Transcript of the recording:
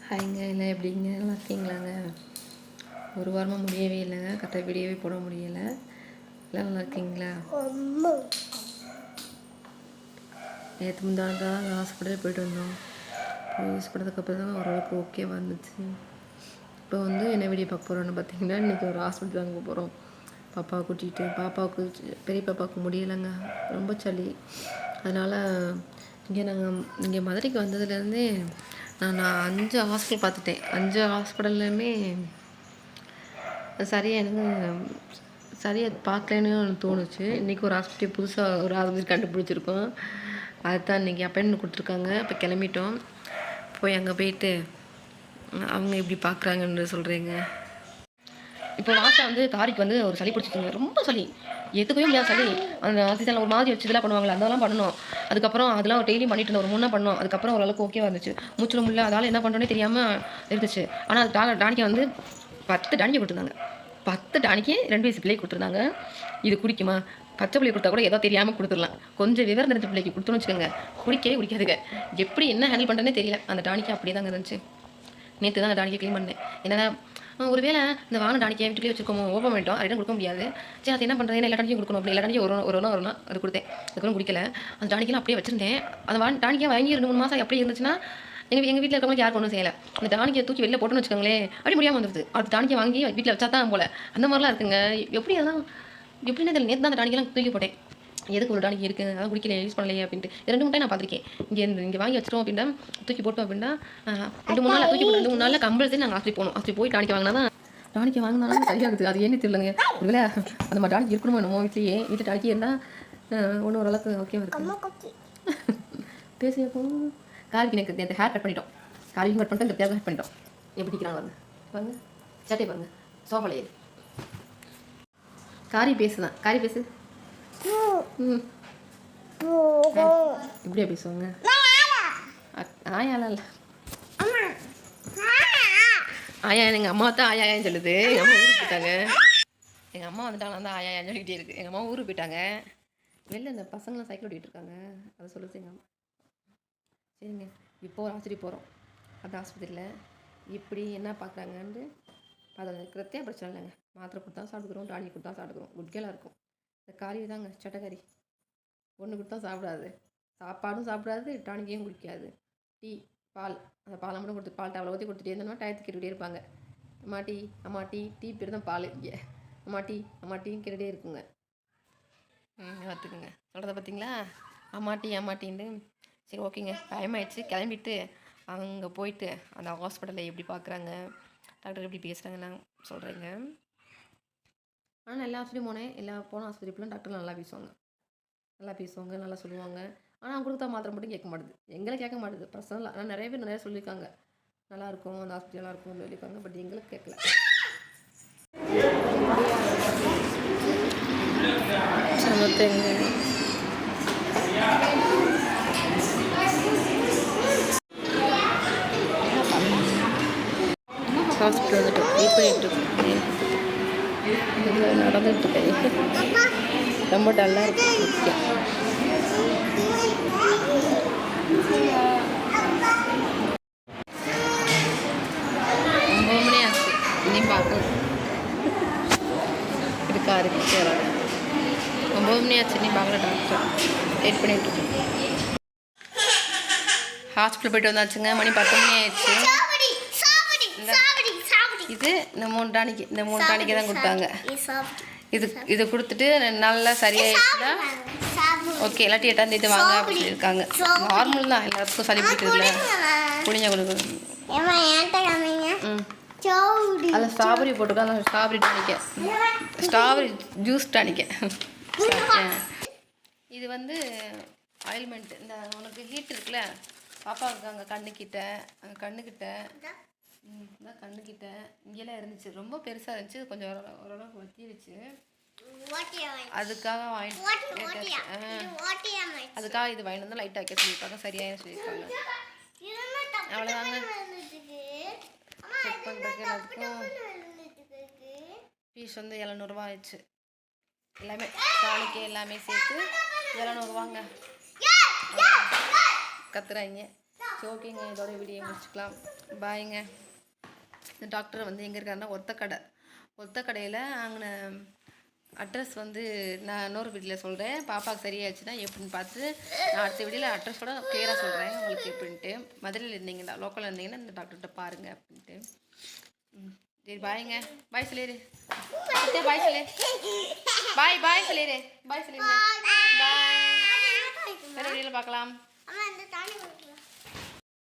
ஹாய்ங்க, எல்லாம் எப்படிங்க? நல்லா இருக்கீங்களாங்க? ஒரு வாரமாக முடியவே இல்லைங்க, கரெக்டாக வீடியோவே போட முடியலை. எல்லாம் நல்லா இருக்கீங்களா? நேற்று முந்தானது தான் ஹாஸ்பிட்டல் போய்ட்டு வந்தோம். போய் யூஸ் பண்ணதுக்கப்புறம் தான் ஓரளவுக்கு ஓகே வந்துச்சு. இப்போ வந்து என்ன வீடியோ பார்க்க போகிறோன்னு பார்த்தீங்கன்னா, இன்றைக்கி ஒரு ஹாஸ்பிட்டல் வாங்க போகிறோம். பாப்பாவை கூட்டிகிட்டு, பாப்பாவுக்கு பெரிய பாப்பாவுக்கு முடியலைங்க, ரொம்ப சளி. அதனால் இங்கே மதுரைக்கு வந்ததுலேருந்தே நான் 5 ஹாஸ்பிட்டல் பார்த்துட்டேன். 5 ஹாஸ்பிட்டல்லையுமே சரியாக பார்க்கலன்னு தோணுச்சு. இன்றைக்கி ஒரு ஹாஸ்பிட்டல் புதுசாக ஒரு ஹாஸ்பிட்டல் கண்டுபிடிச்சிருக்கோம். அதுதான் இன்றைக்கி அப்பாயின்மெண்ட் கொடுத்துருக்காங்க. இப்போ கிளம்பிட்டோம். போய் அங்கே போயிட்டு அவங்க எப்படி பார்க்குறாங்கன்னு சொல்கிறேங்க. இப்போ லாஸ்ட்டாக வந்து காரிக்கு வந்து ஒரு சளி பிடிச்சிருக்குங்க, ரொம்ப சளி, எதுக்கவே முடியாது சளி. அந்த ஆக்சிஜனில் ஒரு மாதிரி வச்சு இதெல்லாம் பண்ணுவாங்களே, அதெல்லாம் பண்ணணும். அதுக்கப்புறம் அதெல்லாம் டெய்லியும் பண்ணிட்டு இருந்தோம், ஒரு 3 நாள் பண்ணோம். அதுக்கப்புறம் ஓரளவுக்கு ஓகேவா இருந்துச்சு. மூச்சில் முடியல, அதால் என்ன பண்ணுறோன்னே தெரியாமல் இருந்துச்சு. ஆனால் அது டானிக்கை வந்து 10 டானிக்கை கொடுத்துருந்தாங்க. 10 டானிக்கு 2 வயசு பிள்ளைக்கு கொடுத்துருந்தாங்க. இது குடிக்குமா? பச்சை பிள்ளை கொடுத்தா கூட ஏதோ தெரியாமல் கொடுத்துடலாம். கொஞ்சம் விவரம் தெரிஞ்ச பிள்ளைக்கு கொடுத்தோன்னு வச்சுக்கோங்க, குடிக்கவே குடிக்காதுங்க. எப்படி என்ன ஹேண்டில் பண்ணுறேன்னே தெரியல. அந்த டானிக்கை அப்படியே தாங்க இருந்துச்சு. நேற்று தான் அந்த டானிக்கை க்ளீன் பண்ணேன். என்னென்னா ஒருவேளை இந்த வாங்க டானிக்கை வீட்டுலேயே வச்சுருக்கோம், ஓப்பன் பண்ணிட்டோம், ரிட்டன் கொடுக்க முடியாது. சரி, அது என்ன பண்ணுறது, எல்லா டானிக்கும் கொடுக்கணும். அப்படி எல்லா டானிக்கும் ஒரு நாள் அது கொடுத்தேன். அதுக்கப்புறம் குடிக்கல. அந்த டானிக்கெல்லாம் அப்படியே வச்சுருந்தேன். அந்த டானிக்கை வாங்கி 2-3 மாதம் அப்படியே இருந்துச்சுன்னா எங்கள் வீட்டில் இருக்கவங்களுக்கு யாருக்கு ஒன்றும் செய்யலை. அந்த டானிக்கை தூக்கி வெளில போட்டோன்னு வச்சுக்கோங்களேன், அப்படி முடியாமல் வந்துடுது. அது டானிக்கை வாங்கி வீட்டில் வச்சா தான் போல். அந்த மாதிரிலாம் இருக்குங்க. எப்படி அதெல்லாம் எப்படின்னு தெரியல. நேற்று தான் அந்த டானிக்கெல்லாம் தூக்கி போட்டேன். எதுக்கு ஒரு டானிக்கு இருக்குது, அதான் குடிக்கல, யூஸ் பண்ணலையே அப்படின்ட்டு 2-3 டைம் நான் பார்த்துருக்கேன். இங்கே வாங்கி வச்சிட்டோம் அப்படின்னா, தூக்கி போட்டோம் அப்படின்னா 2-3 நாள் தூக்கி போட்டு 2-3 நாளில் கம்பல்சரி நாங்கள் ஹாஸ்பிட்டல் போகணும். ஹாஸ்பிட்டல் போய் டானிக்கை வாங்கினா தான் டானிக்கை வாங்கினாலும் சரியாகுது. அது ஏன்னு தெரியலங்க. ஒருவேளை அந்த மாதிரி டானிக்கு இருக்கணுமோ என்னமோ. வீட்டில் டானிக்கி இருந்தால் ஒன்றும் ஓரளவுக்கு ஓகேவா இருக்கு. பேசியப்போ காரிக்கு நேற்று ஹேர் கட் பண்ணிட்டோம். காரிக்கும் கட் பண்ணிட்டோம், இந்த பேர் கட் பண்ணிட்டோம். எப்படி இருக்கிறாங்க பாருங்க, சட்டை பாருங்க, சோஃபாலே காரி பேசுதான். காரி பேசு. இப்படியா பேசுவாங்க? ஆயாலாம் இல்லை, ஆயா எங்கள் அம்மா தான் ஆயான்னு சொல்லுது. எங்கள் அம்மா ஊருக்கு போயிட்டாங்க. எங்கள் அம்மா வந்துட்டாங்க, தான் ஆயான்னு சொல்லிகிட்டே இருக்குது. எங்கள் அம்மா ஊருக்கு போயிட்டாங்க. வெளில இந்த பசங்களாம் சைக்கிள் ஓட்டிகிட்டு இருக்காங்க, அதை சொல்லுது எங்கள் அம்மா. சரிங்க, இப்போ ஒரு ஆஸ்பத்திரி போகிறோம். அந்த ஆஸ்பத்திரியில் இப்படி என்ன பார்க்குறாங்கன்னு அதில் இருக்கிறதே பிரச்சனை இல்லைங்க. மாத்திரை கொடுத்தா சாப்பிட்டுக்கிறோம், டானிக் கொடுத்தா சாப்பிட்டுக்கிறோம், குட்கெல்லாம் இருக்கும். இந்த காரி தாங்க சட்டைக்காரி, ஒன்று கொடுத்தா சாப்பிடாது, சாப்பாடும் சாப்பிடாது, டானிக்கையும் குடிக்காது. டீ, பால், அந்த பாலை மட்டும் கொடுத்து பால் டவலை ஊற்றி கொடுத்துட்டே இருந்தோம்னா டயத்துக்கு கேட்டுகிட்டே இருப்பாங்க. அம்மா டீ பேர் தான் பால். இங்கே அம்மா டீன்னு கேட்டுகிட்டே இருக்குங்க. பார்த்துக்குங்க, சொல்கிறத பார்த்தீங்களா? அம்மாட்டின்னு. சரி, ஓகேங்க, டைமாகிடுச்சு. கிளம்பிட்டு அங்கே போயிட்டு அந்த ஹாஸ்பிட்டலில் எப்படி பார்க்குறாங்க, டாக்டர் எப்படி பேசுகிறாங்க நான் சொல்கிறேங்க. ஆனால் எல்லா ஹாஸ்பிட்டலும் போன ஹாஸ்பிட்டலும் டாக்டர் நல்லா பேசுவாங்க, நல்லா சொல்லுவாங்க. ஆனால் அவங்களுக்கு தான் மாத்திரை மட்டும் கேட்க மாட்டுது, எங்களை கேட்க மாட்டுது. பர்சனலாக ஆனால் நிறைய பேர் நிறையா சொல்லியிருக்காங்க, நல்லாயிருக்கும் அந்த ஹாஸ்பிட்டல், நல்லாயிருக்கும்னு சொல்லியிருக்காங்க. பட் எங்களுக்கு கேட்கல. ஹாஸ்பிட்டல் வந்துட்டோம், வெயிட் பண்ணிட்டு இருக்கேன். நடந்துட்டு இருக்கேன், ரொம்ப டல்லாக இருக்கு. இனி பார்க்கலாம் இருக்கா இருக்கு. சரி, 9 மணி ஆச்சு, இனி பார்க்கல. டாக்டர் வெயிட் பண்ணிட்டு இருக்கேன். ஹாஸ்பிட்டல் போயிட்டு வந்தாச்சுங்க. மணி 10 மணி ஆயிடுச்சு. இது இந்த 3 டானிக்கு தான் கொடுத்தாங்க. இது கொடுத்துட்டு நல்லா சரியாயிடுச்சுன்னா ஓகே, இல்லாட்டி 8ஆம் தேதி வாங்க அப்படின்னு சொல்லியிருக்காங்க. நார்மல் தான், எல்லாத்துக்கும் சளி பிடிக்கிறதுல குடிங்க கொடுக்குது. அதில் ஸ்ட்ராபெரி போட்டுருக்காங்க, ஸ்ட்ராபெரி டானிக்க, ஸ்ட்ராபெரி ஜூஸ் டானிக்க. இது வந்து ஆயில்மெண்ட். இந்த உனக்கு ஹீட் இருக்குல்ல, பாப்பாவுக்கு அங்கே கண்ணுக்கிட்ட இங்கெல்லாம் இருந்துச்சு, ரொம்ப பெருசாக இருந்துச்சு, கொஞ்சம் ஓரளவுக்கு வத்திருச்சு. அதுக்காக இது வாங்கிட்டு வந்து லைட்டாக வைக்க சொல்லியிருக்காங்க, சரியாக சொல்லியிருக்காங்க. அவ்வளோதாங்க. செக் பண்ணுறதுக்கு எல்லாத்துக்கும் ஃபீஸ் வந்து 700 ரூபா ஆயிடுச்சு. எல்லாமே டானிக்கு எல்லாமே சேர்த்து 700 ரூபாங்க. கத்துறாங்க. சரி ஓகேங்க, இதோட வீடியோ முடிச்சுக்கலாம். பாய்ங்க. இந்த டாக்டர் வந்து எங்கே இருக்காருன்னா ஒத்த கடையில் அங்கே அட்ரஸ் வந்து நான் இன்னொரு வீடியோவில் சொல்கிறேன். பாப்பாவுக்கு சரியாச்சுன்னா எப்படின்னு பார்த்து நான் அடுத்த வீடியோவில் அட்ரஸோட கிளியராக சொல்கிறேன் உங்களுக்கு எப்படின்ட்டு. மதுரையில் இருந்தீங்கன்னா லோக்கலில் இருந்தீங்கன்னா இந்த டாக்டர்கிட்ட பாருங்கள் அப்படின்ட்டு. சரி பாய்ங்க. பாய் சொல்லிடு. பாய் சொல்லு. பாய் சொல்லிடு. பாய் சொல்லிடுங்க. பாய். வேறு வீடியோவில் பார்க்கலாம்.